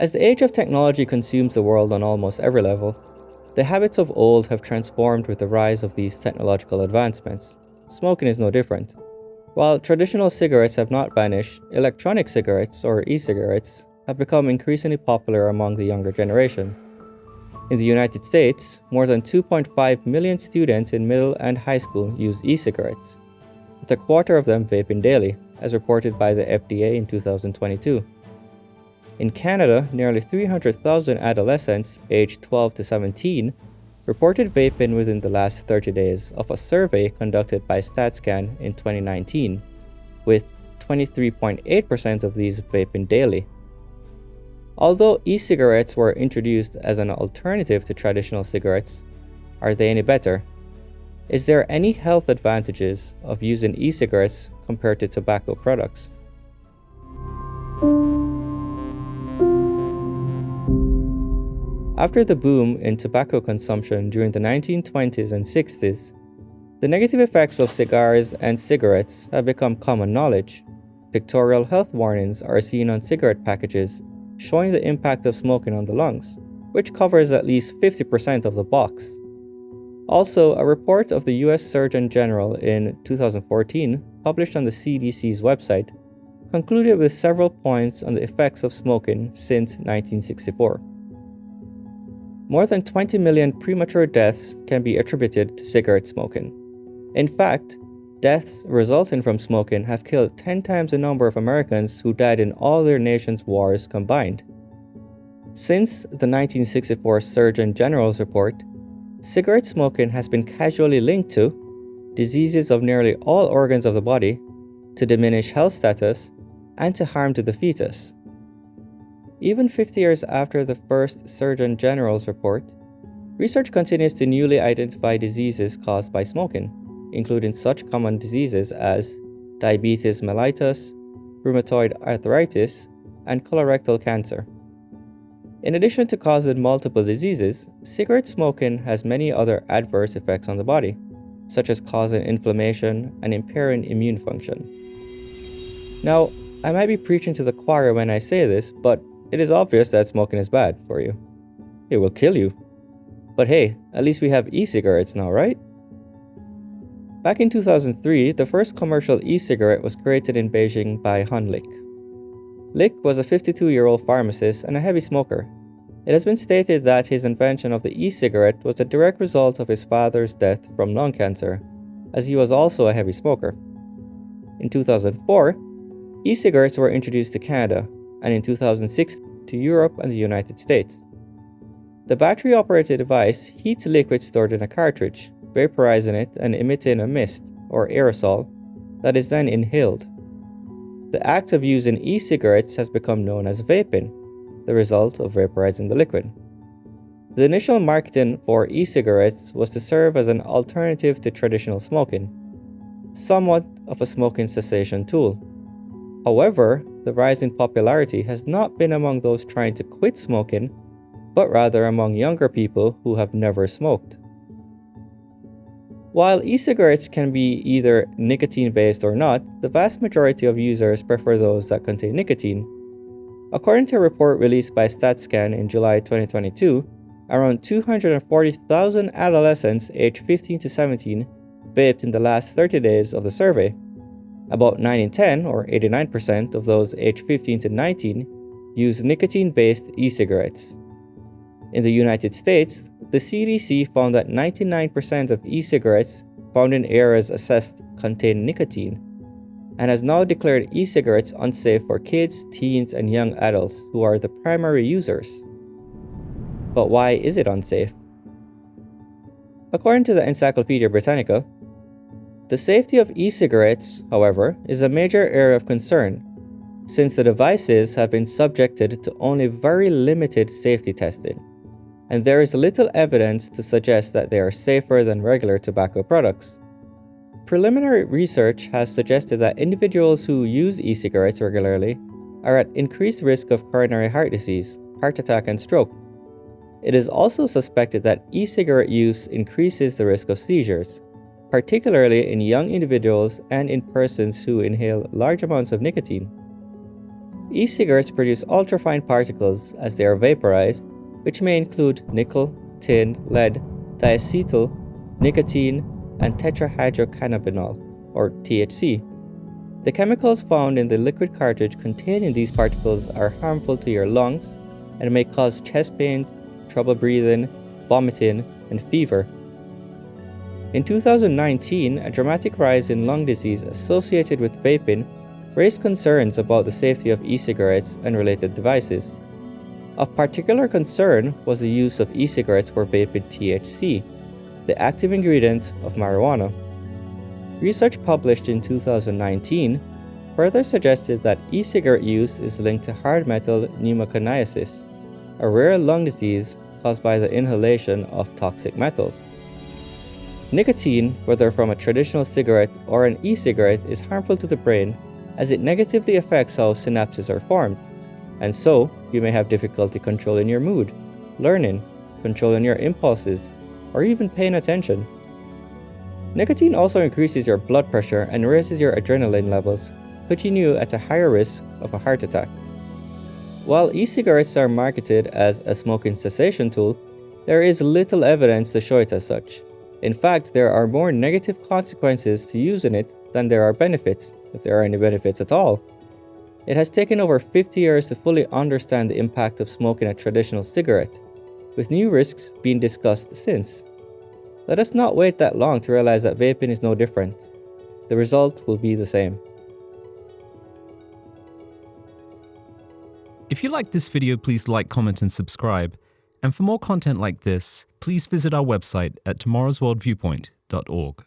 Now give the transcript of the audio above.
As the age of technology consumes the world on almost every level, the habits of old have transformed with the rise of these technological advancements. Smoking is no different. While traditional cigarettes have not vanished, electronic cigarettes, or e-cigarettes, have become increasingly popular among the younger generation. In the United States, more than 2.5 million students in middle and high school use e-cigarettes, with a quarter of them vaping daily, as reported by the FDA in 2022. In Canada, nearly 300,000 adolescents aged 12 to 17 reported vaping within the last 30 days of a survey conducted by StatCan in 2019, with 23.8% of these vaping daily. Although e-cigarettes were introduced as an alternative to traditional cigarettes, are they any better? Is there any health advantages of using e-cigarettes compared to tobacco products? After the boom in tobacco consumption during the 1920s and 60s, the negative effects of cigars and cigarettes have become common knowledge. Pictorial health warnings are seen on cigarette packages showing the impact of smoking on the lungs, which covers at least 50% of the box. Also, a report of the US Surgeon General in 2014, published on the CDC's website, concluded with several points on the effects of smoking since 1964. More than 20 million premature deaths can be attributed to cigarette smoking. In fact, deaths resulting from smoking have killed 10 times the number of Americans who died in all their nation's wars combined. Since the 1964 Surgeon General's report, cigarette smoking has been casually linked to diseases of nearly all organs of the body, to diminished health status, and to harm to the fetus. Even 50 years after the first Surgeon General's report, research continues to newly identify diseases caused by smoking, including such common diseases as diabetes mellitus, rheumatoid arthritis, and colorectal cancer. In addition to causing multiple diseases, cigarette smoking has many other adverse effects on the body, such as causing inflammation and impairing immune function. Now, I might be preaching to the choir when I say this, but it is obvious that smoking is bad for you. It will kill you. But hey, at least we have e-cigarettes now, right? Back in 2003, the first commercial e-cigarette was created in Beijing by Han Lik. Lik was a 52-year-old pharmacist and a heavy smoker. It has been stated that his invention of the e-cigarette was a direct result of his father's death from lung cancer, as he was also a heavy smoker. In 2004, e-cigarettes were introduced to Canada, and in 2006 to Europe and the United States. The battery-operated device heats liquid stored in a cartridge, vaporizing it and emitting a mist, or aerosol, that is then inhaled. The act of using e-cigarettes has become known as vaping, the result of vaporizing the liquid. The initial marketing for e-cigarettes was to serve as an alternative to traditional smoking, somewhat of a smoking cessation tool. However, the rise in popularity has not been among those trying to quit smoking, but rather among younger people who have never smoked. While e-cigarettes can be either nicotine-based or not, the vast majority of users prefer those that contain nicotine. According to a report released by StatCan in July 2022, around 240,000 adolescents aged 15 to 17 vaped in the last 30 days of the survey. About 9 in 10, or 89%, of those aged 15 to 19 use nicotine-based e-cigarettes. In the United States, the CDC found that 99% of e-cigarettes found in areas assessed contain nicotine, and has now declared e-cigarettes unsafe for kids, teens, and young adults who are the primary users. But why is it unsafe? According to the Encyclopedia Britannica, the safety of e-cigarettes, however, is a major area of concern, since the devices have been subjected to only very limited safety testing, and there is little evidence to suggest that they are safer than regular tobacco products. Preliminary research has suggested that individuals who use e-cigarettes regularly are at increased risk of coronary heart disease, heart attack, and stroke. It is also suspected that e-cigarette use increases the risk of seizures, particularly in young individuals and in persons who inhale large amounts of nicotine. E-cigarettes produce ultrafine particles as they are vaporized, which may include nickel, tin, lead, diacetyl, nicotine, and tetrahydrocannabinol, or THC. The chemicals found in the liquid cartridge containing these particles are harmful to your lungs and may cause chest pains, trouble breathing, vomiting, and fever. In 2019, a dramatic rise in lung disease associated with vaping raised concerns about the safety of e-cigarettes and related devices. Of particular concern was the use of e-cigarettes for vaping THC, the active ingredient of marijuana. Research published in 2019 further suggested that e-cigarette use is linked to hard metal pneumoconiasis, a rare lung disease caused by the inhalation of toxic metals. Nicotine, whether from a traditional cigarette or an e-cigarette, is harmful to the brain as it negatively affects how synapses are formed, and so you may have difficulty controlling your mood, learning, controlling your impulses, or even paying attention. Nicotine also increases your blood pressure and raises your adrenaline levels, putting you at a higher risk of a heart attack. While e-cigarettes are marketed as a smoking cessation tool, there is little evidence to show it as such. In fact, there are more negative consequences to using it than there are benefits, if there are any benefits at all. It has taken over 50 years to fully understand the impact of smoking a traditional cigarette, with new risks being discussed since. Let us not wait that long to realize that vaping is no different. The result will be the same. If you liked this video, please like, comment, and subscribe. And for more content like this, please visit our website at tomorrowsworldviewpoint.org.